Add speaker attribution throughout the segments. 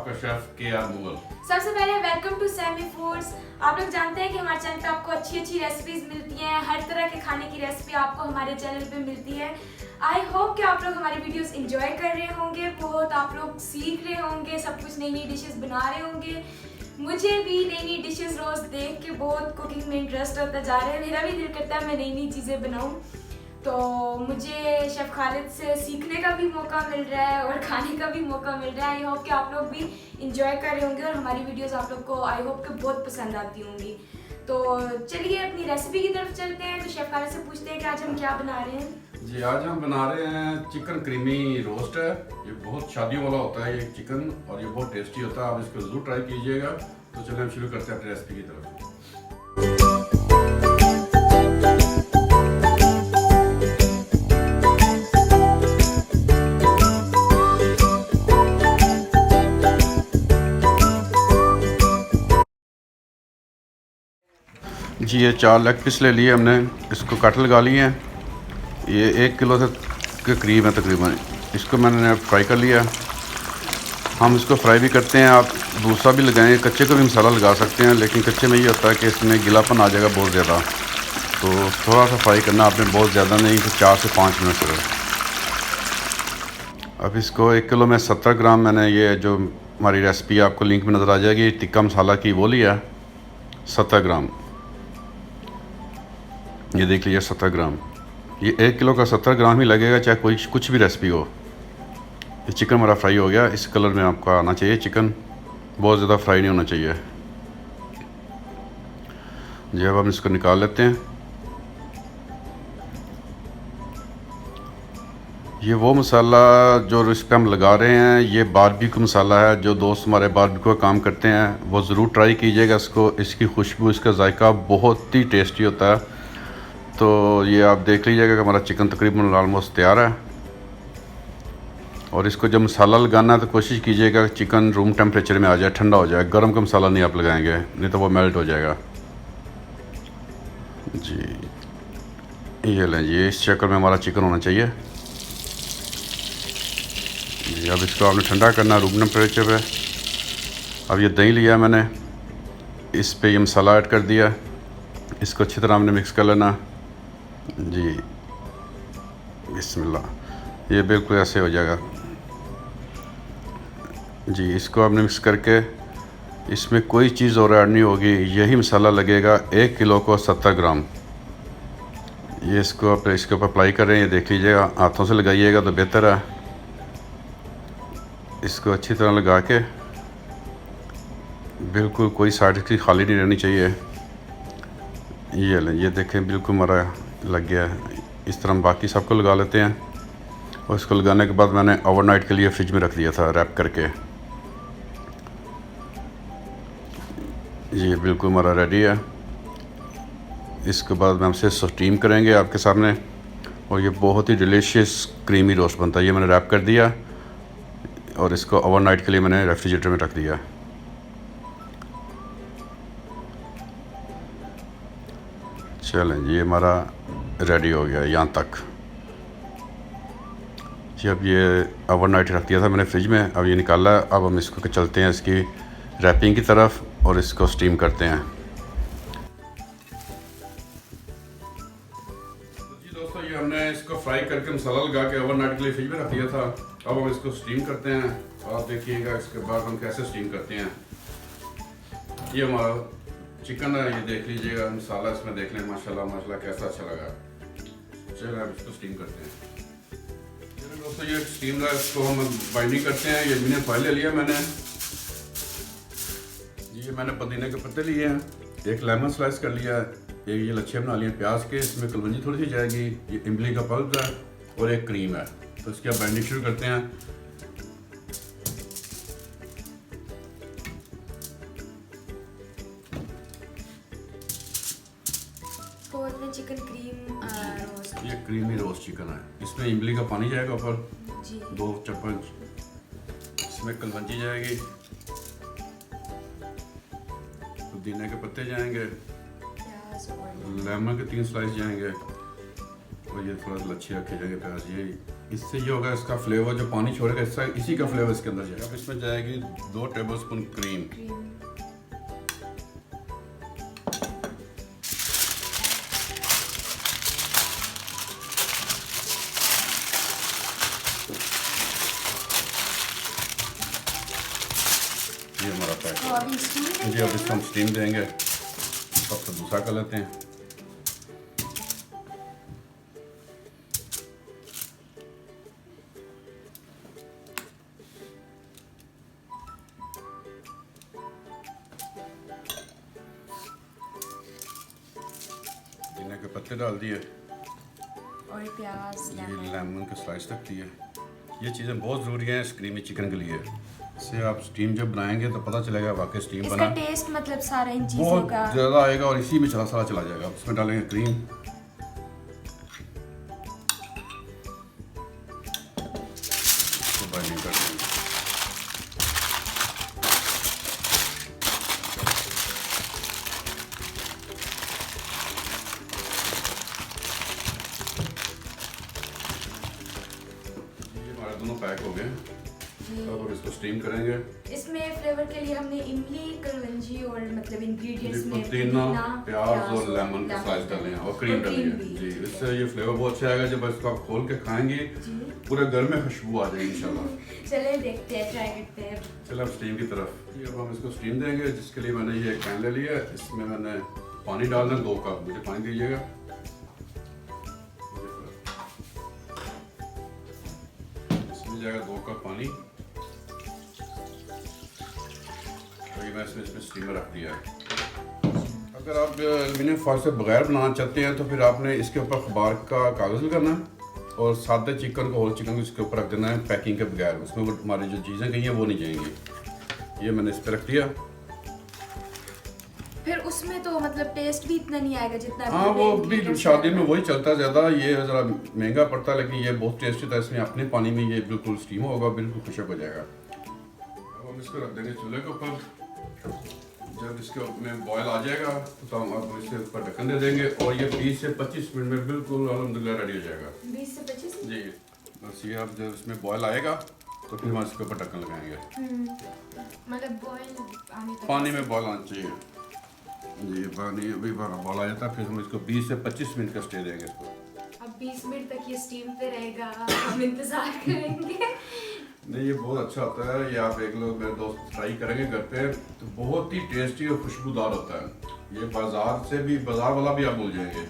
Speaker 1: आपका chef KR Mughal.
Speaker 2: सबसे पहले वेलकम टू सैमी फूड्स। आप लोग जानते हैं कि हमारे चैनल पे आपको अच्छी अच्छी रेसिपीज मिलती हैं, हर तरह के खाने की रेसिपी आपको हमारे चैनल पे मिलती है। आई होप कि आप लोग हमारी वीडियोस एंजॉय कर रहे होंगे, बहुत आप लोग सीख रहे होंगे, सब कुछ नई नई डिशेस बना रहे होंगे। मुझे भी नई नई डिशेस रोज देख के बहुत कुकिंग में इंटरेस्ट होता जा रहा है। मेरा भी दिल करता है मैं नई नई चीज़ें बनाऊँ, तो मुझे शेफ़ खालिद से सीखने का भी मौका मिल रहा है और खाने का भी मौका मिल रहा है। आई होप कि आप लोग भी इंजॉय कर रहे होंगे और हमारी वीडियोस आप लोग को आई होप कि बहुत पसंद आती होंगी। तो चलिए अपनी रेसिपी की तरफ चलते हैं। तो शेफ़ खालिद से पूछते हैं कि आज हम क्या बना रहे हैं।
Speaker 1: जी आज हम बना रहे हैं चिकन क्रीमी रोस्ट है। ये बहुत शादियों वाला होता है ये चिकन, और ये बहुत टेस्टी होता है। आप इसको जरूर ट्राई कीजिएगा। तो चलिए हम शुरू करते हैं अपनी रेसिपी की तरफ। जी ये 4 लेग पीस ले लिए हमने, इसको कट लगा लिए हैं। ये 1 किलो से के करीब है तकरीबन। इसको मैंने फ्राई कर लिया। हम इसको फ्राई भी करते हैं, आप दूसरा भी लगाएं, कच्चे का भी मसाला लगा सकते हैं, लेकिन कच्चे में ये होता है कि इसमें गिलापन आ जाएगा बहुत ज़्यादा। तो थोड़ा सा फ्राई करना आपने, बहुत ज़्यादा नहीं, तो 4 से 5 मिनट सिर्फ। अब इसको 1 किलो में 70 ग्राम मैंने, ये जो हमारी रेसिपी आपको लिंक में नज़र आ जाएगी, टिक्का मसाला की वो लिया 70 ग्राम। ये देख लीजिए 70 ग्राम। ये 1 किलो का 70 ग्राम ही लगेगा, चाहे कोई कुछ भी रेसिपी हो। ये चिकन हमारा फ्राई हो गया। इस कलर में आपका आना चाहिए चिकन, बहुत ज़्यादा फ्राई नहीं होना चाहिए। जब हम इसको निकाल लेते हैं, ये वो मसाला जो इस पर हम लगा रहे हैं, ये बारबेक्यू मसाला है। जो दोस्त हमारे बारबेक्यू का काम करते हैं वो ज़रूर ट्राई कीजिएगा इसको। इसकी खुशबू, इसका जायका बहुत ही टेस्टी होता है। तो ये आप देख लीजिएगा कि हमारा चिकन तकरीबन ऑलमोस्ट तैयार है। और इसको जब मसाला लगाना है तो कोशिश कीजिएगा कि चिकन रूम टेम्परेचर में आ जाए, ठंडा हो जाए। गर्म का मसाला नहीं आप लगाएंगे, नहीं तो वो मेल्ट हो जाएगा। जी ये लें जी, इस शक्ल में हमारा चिकन होना चाहिए जी। अब इसको आपने ठंडा करना है रूम टेम्परेचर पे। अब ये दही लिया मैंने, इस पे ये मसाला ऐड कर दिया। इसको अच्छी तरह हमने मिक्स कर लेना जी। बिस्मिल्लाह, ये बिल्कुल ऐसे हो जाएगा जी। इसको आपने मिक्स करके, इसमें कोई चीज़ और ऐड नहीं होगी, यही मसाला लगेगा। 1 किलो को 70 ग्राम। ये इसको आप इसके ऊपर अप्लाई कर रहे हैं, ये देख लीजिएगा। हाथों से लगाइएगा तो बेहतर है। इसको अच्छी तरह लगा के, बिल्कुल कोई साइड की खाली नहीं रहनी चाहिए। ये लें, ये देखें बिल्कुल हमारा लग गया है। इस तरह हम बाकी सबको लगा लेते हैं। और इसको लगाने के बाद मैंने ओवरनाइट के लिए फ्रिज में रख दिया था रैप करके। ये बिल्कुल हमारा रेडी है। इसके बाद हम इसे स्टीम करेंगे आपके सामने, और ये बहुत ही डिलीशियस क्रीमी रोस्ट बनता है। ये मैंने रैप कर दिया और इसको ओवरनाइट के लिए मैंने रेफ्रिजरेटर में रख दिया। चलें जी, हमारा रेडी हो गया यहाँ तक जी। अब ये ओवरनाइट रख दिया था मैंने फ्रिज में, अब ये निकाला। अब हम इसको चलते हैं इसकी रैपिंग की तरफ और इसको स्टीम करते हैं जी। दोस्तों ये हमने इसको फ्राई करके मसाला लगा के ओवरनाइट के लिए फ्रिज में रख दिया था। अब हम इसको स्टीम करते हैं, आप देखिएगा इसके बाद हम कैसे स्टीम करते हैं। ये हमारा चिकन है, ये देख लीजिएगा। मसाला इसमें देख लें, माशाल्लाह माशाल्लाह कैसा अच्छा लगा। चलिए अब इसको स्टीम करते हैं। दोस्तों ये स्टीम है, इसको हम बाइंडिंग करते हैं। ये एल्यूमिनियम फॉइल ले लिया मैंने। ये मैंने पुदीने के पत्ते लिए हैं, एक लेमन स्लाइस कर लिया है, एक ये लच्छे बना लिए प्याज के, इसमें कलवंजी थोड़ी सी जाएगी, ये इमली का पल्प है और एक क्रीम है। तो इसकी अब बाइंडिंग शुरू करते हैं।
Speaker 2: तो चिकन क्रीम रोस्ट,
Speaker 1: ये क्रीमी रोस्ट चिकन है। इसमें इमली का पानी जाएगा ऊपर
Speaker 2: जी,
Speaker 1: 2 चम्मच। इसमें कलवंजी जाएगी, पुदीने के पत्ते जाएंगे, लेमन के 3 स्लाइस जाएंगे, और ये थोड़ा लच्छे रखे जाएंगे प्याज। ये इससे ये होगा, इसका फ्लेवर जो पानी छोड़ेगा इससे इसी का फ्लेवर इसके अंदर जाएगा। अब इसमें जाएगी 2 टेबलस्पून क्रीम। ये हमारा पैक है जी। अब इसको हम स्टीम देंगे। अब तो दूसरा कर लेते हैं। धनिया के पत्ते डाल दिए
Speaker 2: और प्याज,
Speaker 1: ये लेमन के स्लाइस रख दिए। ये चीज़ें बहुत ज़रूरी हैं इस क्रीमी चिकन के लिए। इससे आप स्टीम जब बनाएंगे तो पता चलेगा वाकई स्टीम
Speaker 2: इसका
Speaker 1: बना।
Speaker 2: टेस्ट मतलब सारा इन चीज़ों
Speaker 1: बहुत
Speaker 2: का
Speaker 1: ज़्यादा आएगा और इसी में सारा चला जाएगा। उसमें डालेंगे क्रीम, इसको बाइंडिंग कर देंगे। ये हमारे दोनों पैक हो गए। अब हम इसको स्टीम करेंगे।
Speaker 2: इसमें फ्लेवर के लिए हमने इमली, कलवंजी और मतलब इंग्रेडिएंट्स में
Speaker 1: पुदीना, प्याज और लेमन के स्लाइस डाले हैं और क्रीम डाली है जी। इससे ये फ्लेवर बहुत अच्छा आएगा। जब इसको आप खोल के खाएंगे पूरे घर में खुशबू आ जाएगी इंशाल्लाह।
Speaker 2: चलिए देखते हैं, ट्राई करते हैं।
Speaker 1: चलो अब स्टीम की तरफ। ये अब हम इसको स्टीम देंगे, जिसके लिए मैंने ये पैन ले लिया। इसमें मैंने पानी डालना 2 कप। मुझे पानी दीजिएगा। इसमें जाएगा 2 कप पानी। मैं इसमें स्टीमर रख दिया है। अगर आप एल्युमिनियम फॉइल से बगैर बनाना चाहते हैं तो फिर आपने इसके ऊपर अखबार का कागज़ लगाना है और सादे चिकन को, होल चिकन को इसके ऊपर रख देना है पैकिंग के बगैर। उसमें हमारी जो चीज़ें गई हैं वो नहीं जाएंगी। ये मैंने इस पर रख दिया।
Speaker 2: फिर उसमें तो मतलब टेस्ट भी इतना नहीं आएगा जितना
Speaker 1: हाँ, वो भी शादी में वही चलता है ज़्यादा। ये ज़रा महंगा पड़ता है लेकिन ये बहुत टेस्टी था। इसमें अपने पानी में ये बिल्कुल स्टीम होगा, बिल्कुल खुशक हो जाएगा। अब हम इसको रख देंगे चूल्हे के ऊपर। जब इसके में बॉयल आ जाएगा तो हम अब इसके ऊपर ढक्कन दे देंगे और ये 20 से 25 मिनट में बिल्कुल अल्हम्दुलिल्लाह रेडी हो जाएगा।
Speaker 2: 20 से 25
Speaker 1: जी बस ये अब जब इसमें बॉयल आएगा तो फिर हम इसके ऊपर ढक्कन लगाएंगे।
Speaker 2: मतलब बॉयल आने तक
Speaker 1: पानी में बॉयल आना चाहिए जी। पानी अभी बॉयल आ जाता है फिर हम इसको 20 से 25 मिनट का स्टे देंगे इसको।
Speaker 2: अब 20 मिनट तक ये स्टीम पे रहेगा, हम इंतजार करेंगे।
Speaker 1: नहीं, ये बहुत अच्छा होता है। ये आप एक लोग मेरे दोस्त ट्राई करेंगे घर पे तो बहुत ही टेस्टी और खुशबूदार होता है। ये बाजार से भी, बाजार वाला भी आप भूल जाएंगे,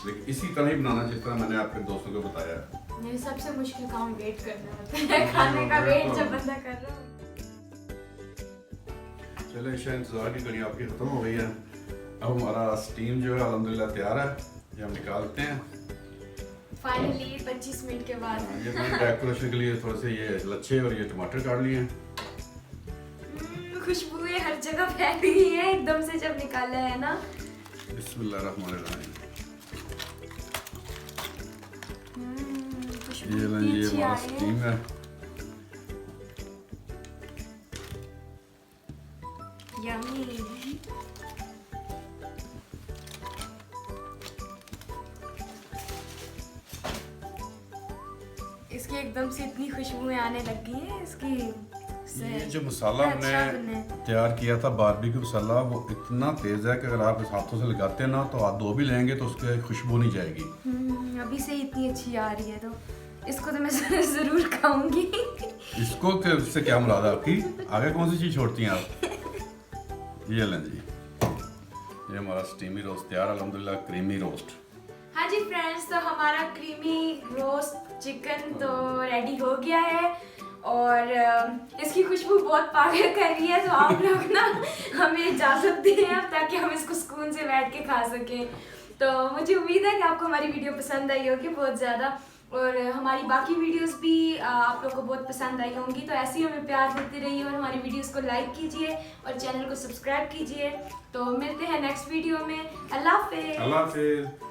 Speaker 1: लेकिन इसी तरह ही बनाना जिस तरह मैंने आपके दोस्तों को बताया है।
Speaker 2: ये सबसे मुश्किल काम वेट करना होता है, खाने का वेट जब बंदा कर रहा हो।
Speaker 1: चलो ईशा, इंतजार की घड़ी आपकी खत्म हो गई है। अब हमारा स्टीम जो है अल्हम्दुलिल्लाह तैयार है। ये हम निकालते हैं
Speaker 2: फाइनली 25 मिनट के बाद।
Speaker 1: ये मैंने डेकोरेशन के लिए थोड़े से ये लच्छे और ये टमाटर काट लिए हैं।
Speaker 2: खुशबुएं हर जगह फैल गई है एकदम से जब निकाला है ना।
Speaker 1: बिस्मिल्लाहिर्रहमानिर्रहीम।
Speaker 2: खुशबू
Speaker 1: ये हमारा स्टीम है।
Speaker 2: यम्मी। इसकी एकदम से इतनी खुशबुएं आने लग गई हैं इसकी।
Speaker 1: ये जो मसाला हमने तैयार किया था बारबेक्यू मसाला, वो इतना तेज है कि अगर आप इस हाथों से लगाते हैं ना तो आप 2 भी लेंगे तो उसकी खुशबू नहीं जाएगी।
Speaker 2: अभी से इतनी अच्छी आ रही है तो इसको तो मैं जरूर खाऊंगी।
Speaker 1: इसको इससे क्या मुराद है आपकी? आगे कौन सी चीज़ छोड़ती हैं आप? ये लें जी, ये हमारा स्टीमी रोस्ट तैयार, अल्हम्दुलिल्लाह क्रीमी रोस्ट।
Speaker 2: हाँ जी फ्रेंड्स, तो हमारा क्रीमी रोस्ट चिकन तो रेडी हो गया है और इसकी खुशबू बहुत पागल कर रही है। तो आप लोग ना हमें इजाज़त दें अब ताकि हम इसको सुकून से बैठ के खा सकें। तो मुझे उम्मीद है कि आपको हमारी वीडियो पसंद आई होगी बहुत ज़्यादा और हमारी बाकी वीडियोस भी आप लोगों को बहुत पसंद आई होंगी। तो ऐसे ही हमें प्यार देते रहिए और हमारी वीडियोस को लाइक कीजिए और चैनल को सब्सक्राइब कीजिए। तो मिलते हैं नेक्स्ट वीडियो में। अल्लाह हाफिज़।
Speaker 1: अल्लाह हाफिज़।